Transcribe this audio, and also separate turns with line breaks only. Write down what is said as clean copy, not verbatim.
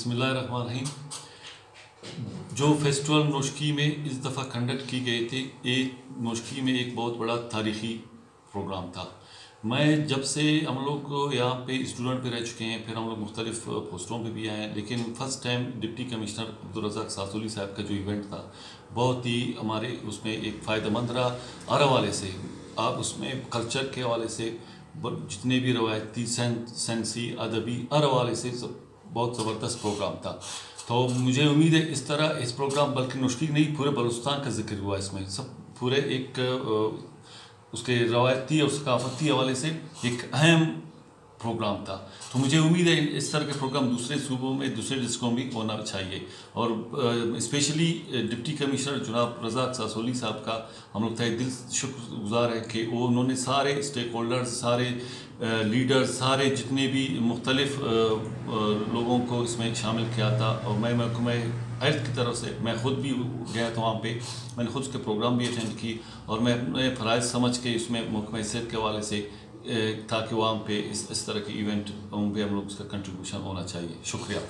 बिस्मिल्लाहिर्रहमानिर्रहीम। जो फेस्टिवल नोशकी में इस दफ़ा कंडक्ट की गए थे, नोशकी में एक बहुत बड़ा तारीख़ी प्रोग्राम था। मैं जब से हम लोग यहाँ पे स्टूडेंट पे रह चुके हैं, फिर हम लोग मुख्तलिफ पोस्टों पे भी आए हैं, लेकिन first time deputy commissioner Abdul Razak Sasoli साहब का जो इवेंट था बहुत ही हमारे उसमें एक फ़ायदेमंद रहा। हर हवाले से आप उसमें कल्चर के हवाले से जितने भी रवायती सेंसी अदबी हर हवाले से बहुत ज़बरदस्त प्रोग्राम था। तो मुझे उम्मीद है इस तरह इस प्रोग्राम बल्कि नोशकी नहीं पूरे बलूचिस्तान का जिक्र हुआ इसमें, सब पूरे एक उसके रवायती और सकाफती हवाले से एक अहम प्रोग्राम था। तो मुझे उम्मीद है इस तरह के प्रोग्राम दूसरे सूबों में दूसरे डिस्ट्रिक्टों में होना चाहिए। और स्पेशली डिप्टी कमिश्नर जनाब रज़ाक सासोली साहब का हम लोग तहे दिल शुक्रगुजार है कि उन्होंने सारे स्टेक होल्डर्स, सारे लीडर्स, सारे जितने भी मुख्तलिफ लोगों को इसमें शामिल किया था। और मैं महकमा हेल्थ की तरफ से मैं ख़ुद भी गया था वहाँ पे, मैंने ख़ुद उसके प्रोग्राम भी अटेंड की और मैं अपने फ़राइज़ समझ के इसमें महकमा सेहत के हवाले से ताकि वहाँ पे इस तरह के इवेंट पे हम लोग उसका कंट्रीब्यूशन होना चाहिए। शुक्रिया।